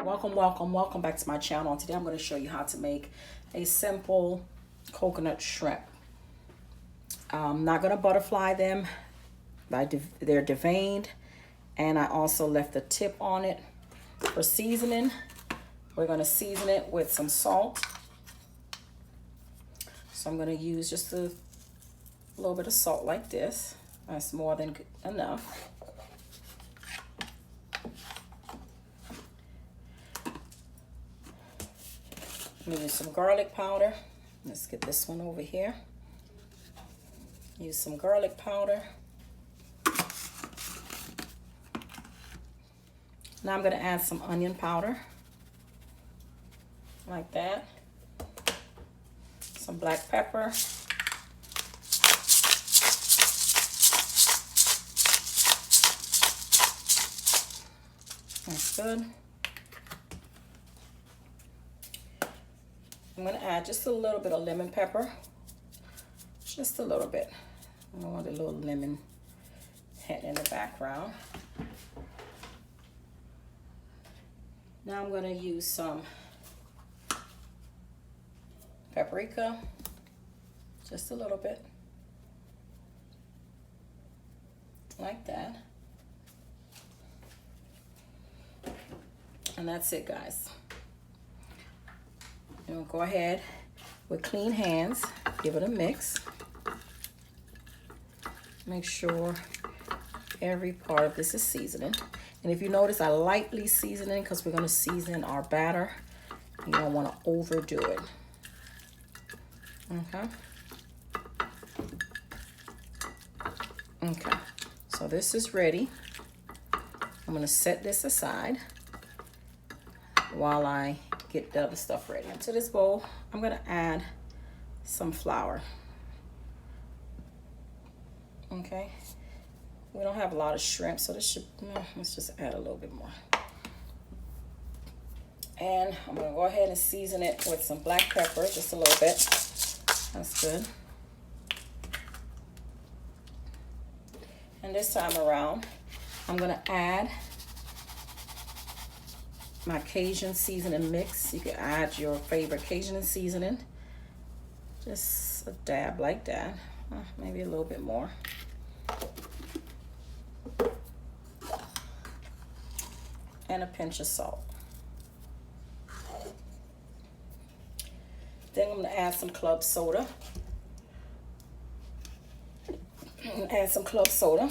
welcome back to my channel. Today I'm going to show you how to make a simple coconut shrimp. I'm not going to butterfly them. They're deveined, and I also left the tip on it. For seasoning, we're going to season it with some salt. So I'm going to use just a little bit of salt like this. That's more than enough. I'm gonna use some garlic powder. Let's get this one over here. Use some garlic powder. Now I'm gonna add some onion powder, like that. Some black pepper. That's good. I'm going to add just a little bit of lemon pepper. Just a little bit. I want a little lemon hint in the background. Now I'm going to use some paprika. Just a little bit. Like that. And that's it, guys. And go ahead with clean hands, give it a mix. Make sure every part of this is seasoning. And if you notice, I lightly season it because we're going to season our batter. You don't want to overdo it. Okay. Okay. So this is ready. I'm going to set this aside while I get the other stuff ready. Into this bowl, I'm gonna add some flour. Okay, we don't have a lot of shrimp, so this should, let's just add a little bit more. And I'm gonna go ahead and season it with some black pepper, just a little bit. That's good. And this time around, I'm gonna add my Cajun seasoning mix. You can add your favorite Cajun seasoning. Just a dab like that. Maybe a little bit more. And a pinch of salt. Then I'm going to add some club soda. Add some club soda.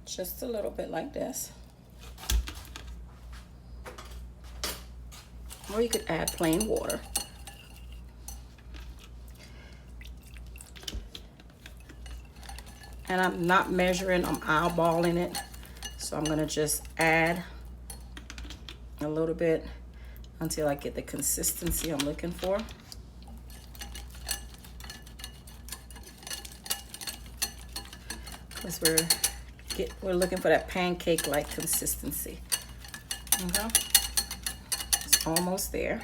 Just a little bit like this. Or you could add plain water. And I'm not measuring, I'm eyeballing it. So I'm gonna just add a little bit until I get the consistency I'm looking for. Because we're looking for that pancake-like consistency. Okay, it's almost there.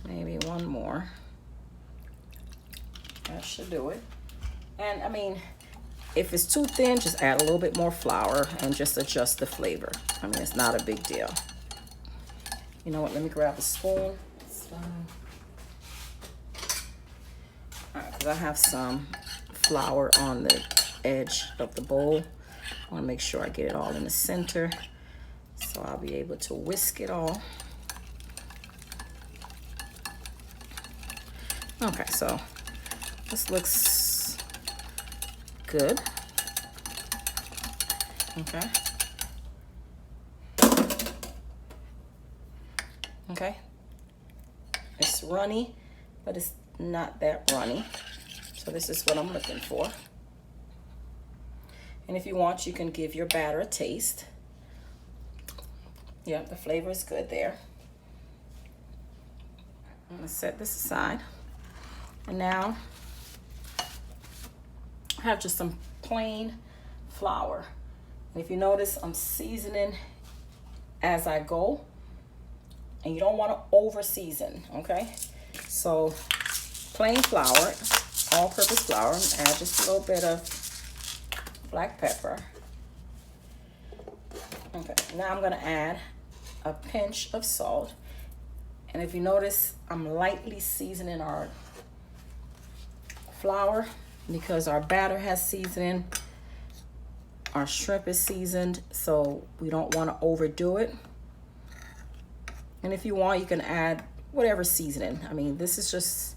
Maybe one more. That should do it. And I mean, if it's too thin, just add a little bit more flour and just adjust the flavor. I mean, it's not a big deal. You know what? Let me grab a spoon. All right, because I have some flour on the edge of the bowl. I want to make sure I get it all in the center, so I'll be able to whisk it all. Okay, so this looks good. Okay. Okay. It's runny, but it's not that runny. So this is what I'm looking for. And if you want, you can give your batter a taste. Yeah, the flavor is good there. I'm gonna set this aside. And now I have just some plain flour. And if you notice, I'm seasoning as I go. And you don't want to over season, okay? So plain flour, all-purpose flour, and add just a little bit of black pepper. Okay, now I'm gonna add a pinch of salt. And if you notice, I'm lightly seasoning our flour because our batter has seasoning. Our shrimp is seasoned, so we don't want to overdo it. And if you want, you can add whatever seasoning. I mean, this is just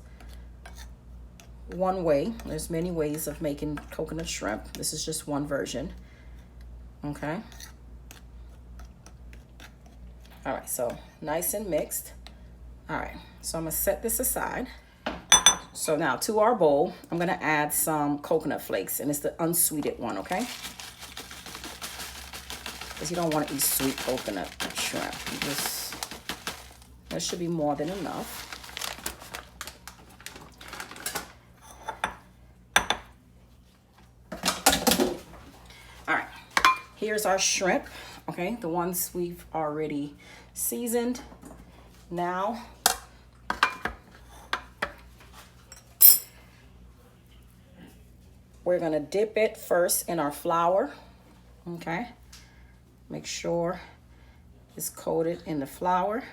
one way. There's many ways of making coconut shrimp. This is just one version. Okay. All right, so nice and mixed. All right, so I'm gonna set this aside. So now to our bowl, I'm gonna add some coconut flakes, and it's the unsweetened one, okay? Because you don't want to eat sweet coconut shrimp. That should be more than enough. All right, here's our shrimp, okay? The ones we've already seasoned. Now, we're gonna dip it first in our flour, okay? Make sure it's coated in the flour,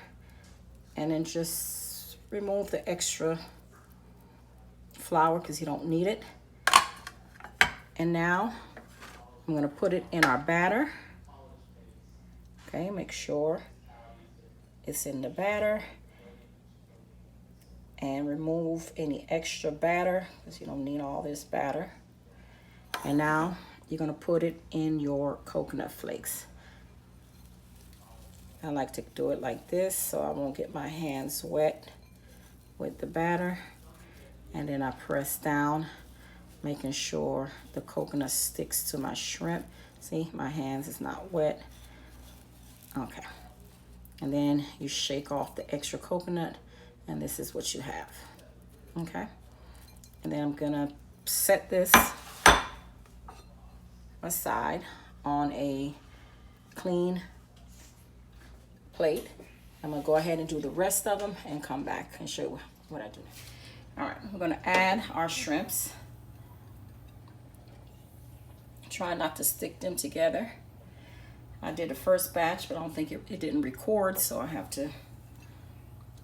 and then just remove the extra flour because you don't need it. And now I'm gonna put it in our batter. Okay, make sure it's in the batter and remove any extra batter because you don't need all this batter. And now you're gonna put it in your coconut flakes. I like to do it like this so I won't get my hands wet with the batter. And then I press down, making sure the coconut sticks to my shrimp. See, my hands is not wet. Okay. And then you shake off the extra coconut, and this is what you have. Okay. And then I'm gonna set this aside on a clean plate. I'm gonna go ahead and do the rest of them and come back and show you what I do. All right, we're gonna add our shrimps. Try not to stick them together. I did the first batch, but I don't think it didn't record, so I have to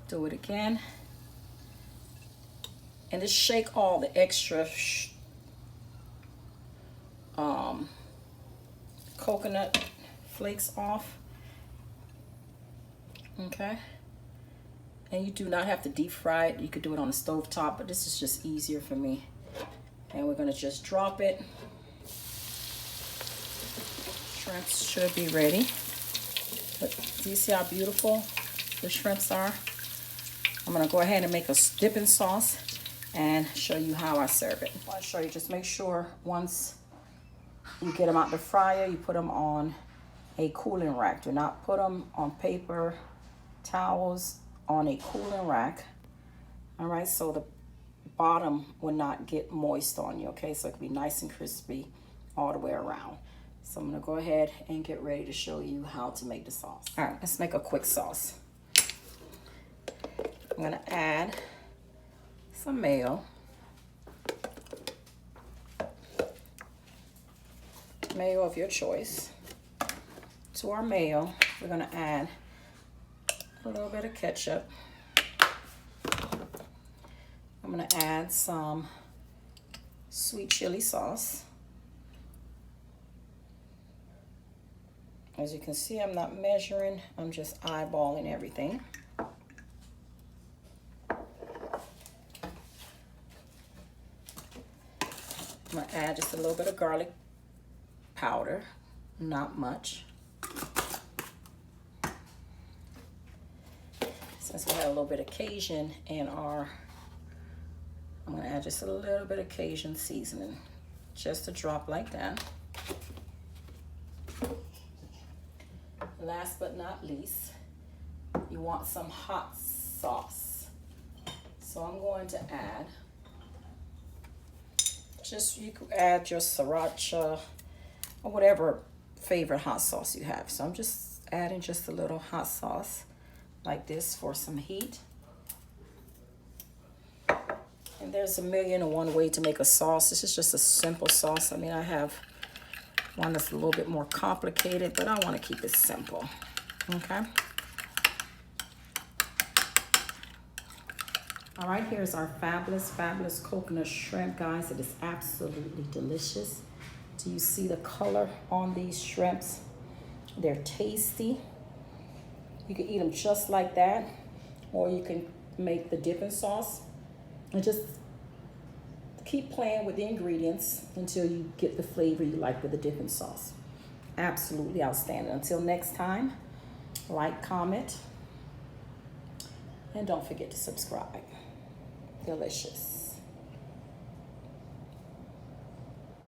do it again. And just shake all the extra coconut flakes off. Okay. And you do not have to deep fry it. You could do it on the stove top, but this is just easier for me. And we're gonna just drop it. Shrimps should be ready. But do you see how beautiful the shrimps are? I'm gonna go ahead and make a dipping sauce and show you how I serve it. I'll show you, just make sure once you get them out the fryer, you put them on a cooling rack. Do not put them on paper towels, on a cooling rack. All right, so the bottom will not get moist on you, okay? So it can be nice and crispy all the way around. So I'm gonna go ahead and get ready to show you how to make the sauce. All right, let's make a quick sauce. I'm gonna add some mayo. Mayo of your choice. To our mayo, we're gonna add a little bit of ketchup. I'm gonna add some sweet chili sauce. As you can see, I'm not measuring, I'm just eyeballing everything. I'm gonna add just a little bit of garlic powder, not much. Since we had a little bit of Cajun in our, I'm gonna add just a little bit of Cajun seasoning, just a drop like that. Last but not least, you want some hot sauce. So I'm going to add, you could add your sriracha or whatever favorite hot sauce you have. So I'm just adding just a little hot sauce like this for some heat. And there's a million and one way to make a sauce. This is just a simple sauce. I mean, I have one that's a little bit more complicated, but I want to keep it simple. Okay. All right, here's our fabulous, fabulous coconut shrimp, guys. It is absolutely delicious. Do you see the color on these shrimps? They're tasty. You can eat them just like that, or you can make the dipping sauce and just keep playing with the ingredients until you get the flavor you like with the dipping sauce. Absolutely outstanding. Until next time, like, comment, and don't forget to subscribe. Delicious.